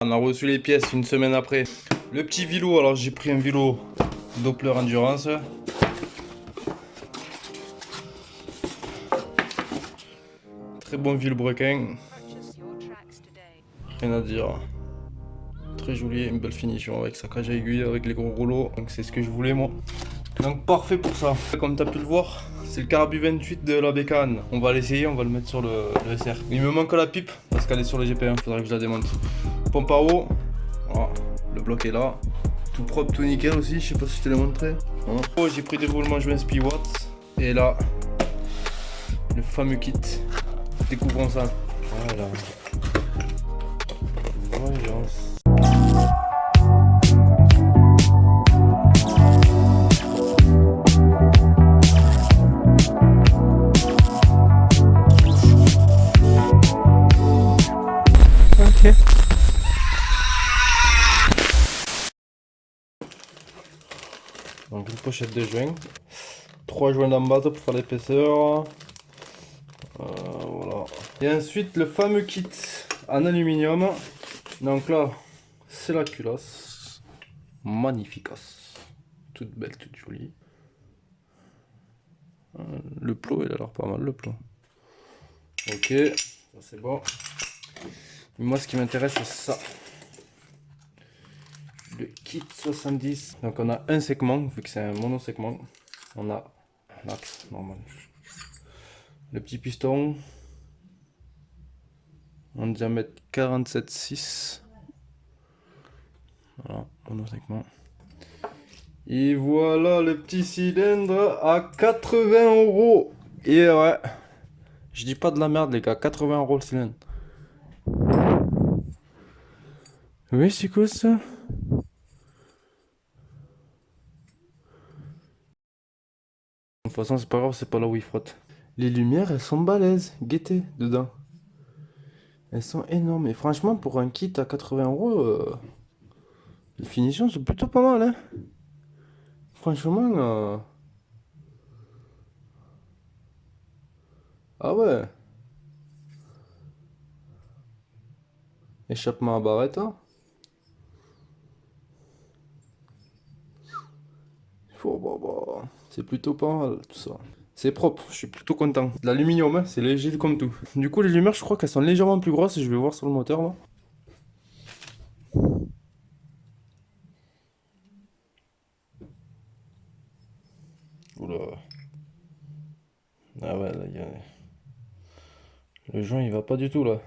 On a reçu les pièces une semaine après. Le petit vélo, alors j'ai pris un vélo Doppler Endurance. Très bon vilebrequin. Rien à dire. Très joli, une belle finition avec sa cage à aiguille, avec les gros rouleaux. Donc c'est ce que je voulais moi. Donc parfait pour ça. Comme tu as pu le voir, c'est le Carbu 28 de la bécane. On va l'essayer, on va le mettre sur le SR. Il me manque la pipe parce qu'elle est sur le GP1. Faudrait que je la démonte. Pompe à eau. Voilà. Le bloc est là. Tout propre, tout nickel aussi. Je sais pas si je te l'ai montré. Voilà. Oh, j'ai pris des roulements joints Spiwatts. Et là, le fameux kit. Découvrons ça. Voilà. Voyance. Ok. Donc une pochette de joints. 3 joints en base pour faire l'épaisseur. Voilà. Et ensuite le fameux kit en aluminium. Donc là, c'est la culasse. Magnificos. Toute belle, toute jolie. Le plot, il a l'air pas mal, le plot. Ok, ça c'est bon. Et moi, ce qui m'intéresse, c'est ça. Le kit 70. Donc on a un segment, vu que c'est un mono-segment. On a un axe normal. Le petit piston. En diamètre 47,6. Voilà, mono-segment. Et voilà le petit cylindre à 80 €. Et ouais, je dis pas de la merde les gars, 80 € le cylindre. Oui, c'est quoi ça? De toute façon, c'est pas grave, c'est pas là où il frotte. Les lumières, elles sont balèzes, gaieté dedans. Elles sont énormes. Et franchement, pour un kit à 80 €, les finitions sont plutôt pas mal, hein. Franchement, ah ouais. Échappement à barrette, hein. C'est plutôt pas mal tout ça. C'est propre, je suis plutôt content. De l'aluminium, hein, c'est léger comme tout. Du coup, les lumières, je crois qu'elles sont légèrement plus grosses. Je vais voir sur le moteur là. Oula. Ah ouais, là, le joint il va pas du tout là.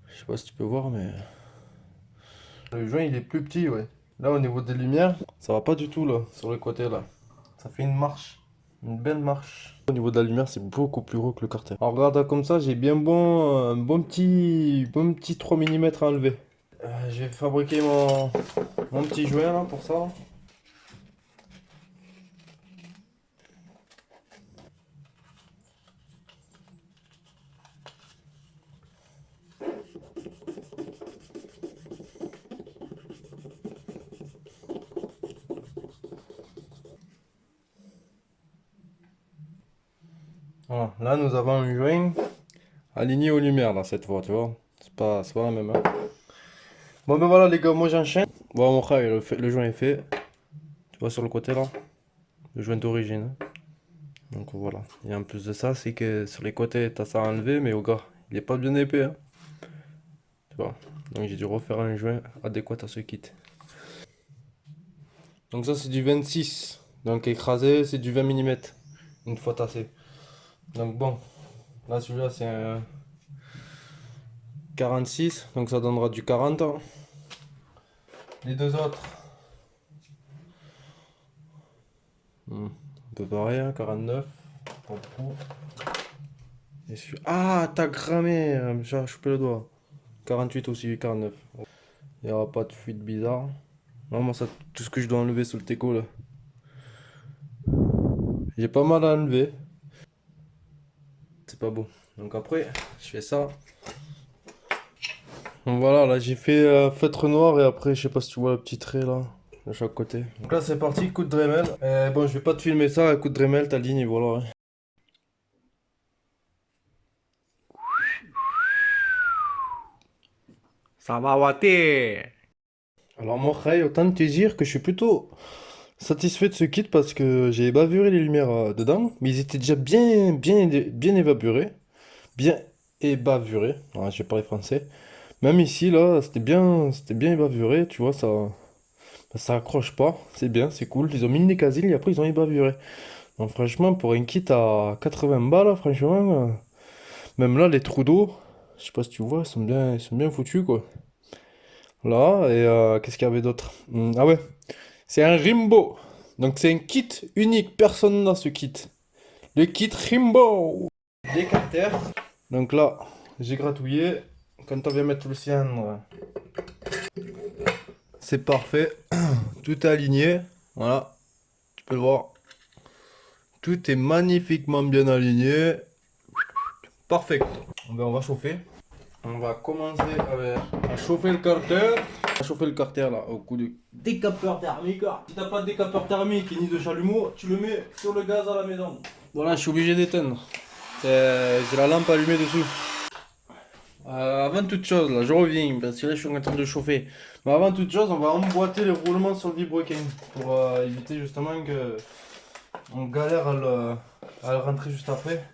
Je sais pas si tu peux voir, mais le joint il est plus petit, ouais. Là, au niveau des lumières, ça va pas du tout là, sur le côté là. Ça fait une marche. Une belle marche. Au niveau de la lumière, c'est beaucoup plus haut que le carter. Alors regarde comme ça, j'ai bien bon, un bon petit 3 mm à enlever. Je vais fabriquer mon petit joint là pour ça. Voilà, là nous avons un joint aligné aux lumières là cette fois, tu vois. C'est pas la même. Hein. Bon ben voilà les gars, moi j'enchaîne. Bon mon frère, le joint est fait. Tu vois sur le côté là, le joint d'origine. Donc voilà. Et en plus de ça, c'est que sur les côtés, t'as ça à enlever, mais au gars, il est pas bien épais. Hein. Tu vois. Donc j'ai dû refaire un joint adéquat à ce kit. Donc ça c'est du 26. Donc écrasé, c'est du 20 mm. Une fois tassé. Donc bon, là celui-là c'est un 46. Donc ça donnera du 40. Les deux autres. Un peu pareil, hein, 49. Pour le coup. Et ah, t'as cramé, j'ai chopé le doigt. 48 aussi, 49. Il n'y aura pas de fuite bizarre. Vraiment, ça, tout ce que je dois enlever sur le teco là. J'ai pas mal à enlever. C'est pas beau. Donc après, je fais ça. Donc voilà, là j'ai fait feutre noir et après, je sais pas si tu vois le petit trait là, de chaque côté. Donc là c'est parti, coup de Dremel. Bon, je vais pas te filmer ça, coup de Dremel, ta ligne, voilà. Hein. Ça va water. Alors moi, Ray, autant te dire que je suis plutôt satisfait de ce kit parce que j'ai bavuré les lumières dedans, mais ils étaient déjà bien évaporés, bien ébavurés. Ouais, je vais parler français. Même ici, là, c'était bien ébavuré, tu vois, ça accroche pas, c'est bien, c'est cool. Ils ont mis des casils et après ils ont ébavuré. Donc franchement, pour un kit à 80 balles, franchement, même là, les trous d'eau, je sais pas si tu vois, ils sont bien foutus, quoi. Là, et qu'est-ce qu'il y avait d'autre? Ah ouais, c'est un Rimbo. Donc c'est un kit unique, personne n'a ce kit. Le kit Rimbo. Des carters. Donc là, j'ai gratouillé. Quand on vient mettre le cylindre, c'est parfait. Tout est aligné. Voilà, tu peux le voir. Tout est magnifiquement bien aligné. Parfait. On va chauffer. On va commencer à chauffer le carter. On va chauffer le carter là au coup de décapeur thermique. Si t'as pas de décapeur thermique ni de chalumeau, tu le mets sur le gaz à la maison. Voilà, je suis obligé d'éteindre. J'ai la lampe allumée dessus. Avant toute chose, là, je reviens parce que là je suis en train de chauffer. Mais avant toute chose, on va emboîter les roulements sur le vilebrequin pour éviter justement que on galère à le rentrer juste après.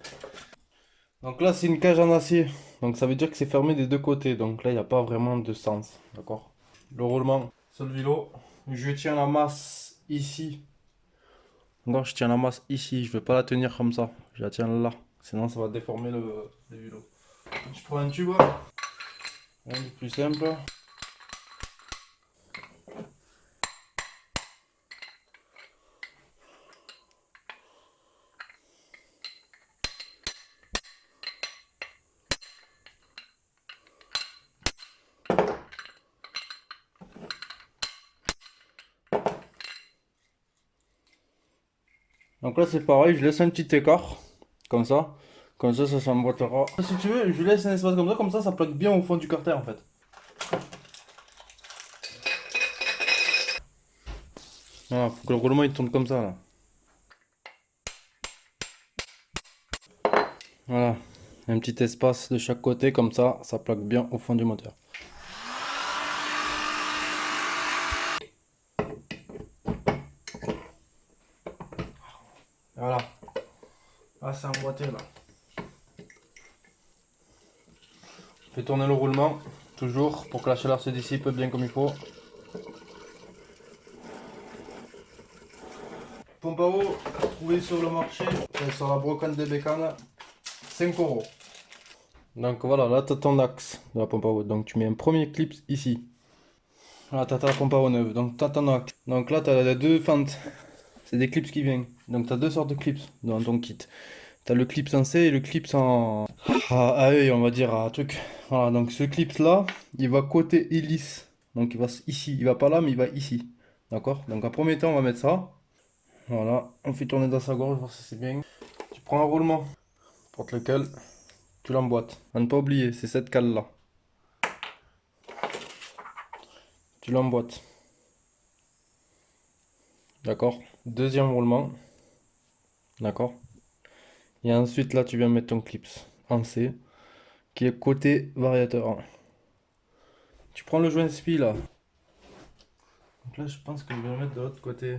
Donc là, c'est une cage en acier. Donc ça veut dire que c'est fermé des deux côtés. Donc là, il n'y a pas vraiment de sens. D'accord? Le roulement sur le vélo. Je tiens la masse ici. Donc je tiens la masse ici. Je ne vais pas la tenir comme ça. Je la tiens là. Sinon, ça va déformer le vélo. Je prends un tube. Rien de plus simple. Donc là, c'est pareil. Je laisse un petit écart. Comme ça. Comme ça s'emboîtera. Si tu veux, je laisse un espace comme ça plaque bien au fond du carter en fait. Voilà, faut que le roulement il tourne comme ça là. Voilà, un petit espace de chaque côté comme ça plaque bien au fond du moteur. Voilà, là c'est emboîté là. Fais tourner le roulement, toujours pour que la chaleur se dissipe bien comme il faut. Pompe à eau, trouvée sur le marché, sur la brocante des bécanes, 5 euros. Donc voilà, là tu as ton axe de la pompe à eau. Donc tu mets un premier clip ici. Là tu as ta pompe à eau neuve, donc tu as ton axe. Donc là tu as deux fentes. C'est des clips qui viennent. Donc tu as deux sortes de clips dans ton kit. Tu as le clip en C et le clip en à œil, on va dire, à truc. Voilà, donc ce clip là, il va côté hélice. Donc il va ici, il va pas là, mais il va ici. D'accord? Donc en premier temps, on va mettre ça. Voilà, on fait tourner dans sa gorge, voir si c'est bien. Tu prends un roulement, n'importe lequel, tu l'emboîtes. À ne pas oublier, c'est cette cale là. Tu l'emboîtes. D'accord? Deuxième roulement. D'accord? Et ensuite là, tu viens mettre ton clip en C, qui est côté variateur. Tu prends le joint spi là. Donc là, je pense que je vais le mettre de l'autre côté.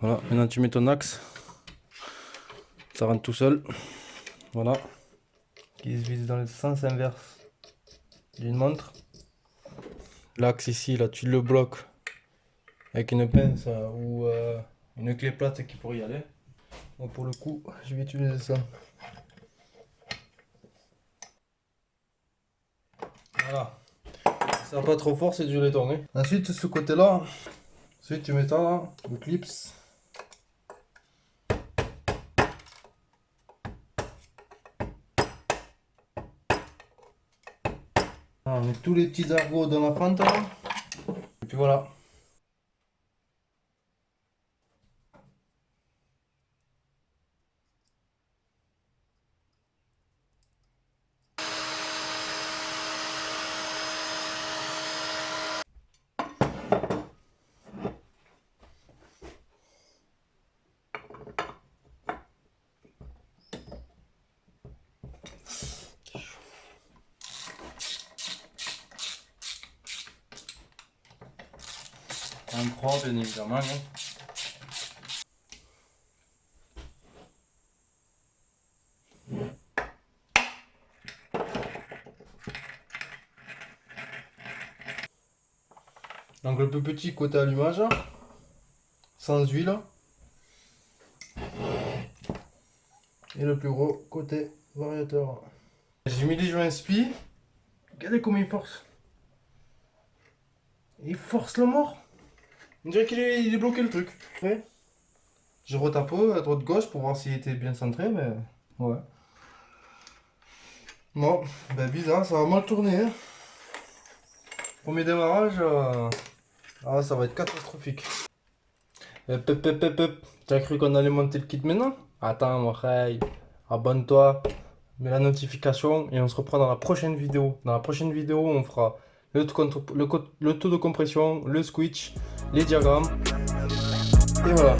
Voilà, maintenant tu mets ton axe. Ça rentre tout seul. Voilà. Qui se vise dans le sens inverse d'une montre. L'axe ici, là, tu le bloques avec une pince ou une clé plate qui pourrait y aller. Donc pour le coup, je vais utiliser ça. Voilà. Ça va pas trop fort, c'est du lait tourné. Ensuite, ce côté-là, ensuite tu mets ça là, le clips. On met tous les petits argots dans la fente là. Et puis voilà. En croix, bien évidemment. Hein. Donc le plus petit côté allumage, sans huile. Et le plus gros côté variateur. J'ai mis les joints spi. Regardez comment il force. Il force le mort. On dirait qu'il est bloqué le truc. Ouais. Je retape à droite gauche pour voir s'il était bien centré, mais ouais. Bon, ben bizarre, ça va mal tourner. Hein. Premier démarrage, ah, ça va être catastrophique. T'as cru qu'on allait monter le kit maintenant? Attends, mon frère, abonne-toi, mets la notification et on se reprend dans la prochaine vidéo. Dans la prochaine vidéo, on fera le taux de compression, le switch, les diagrammes. Et voilà.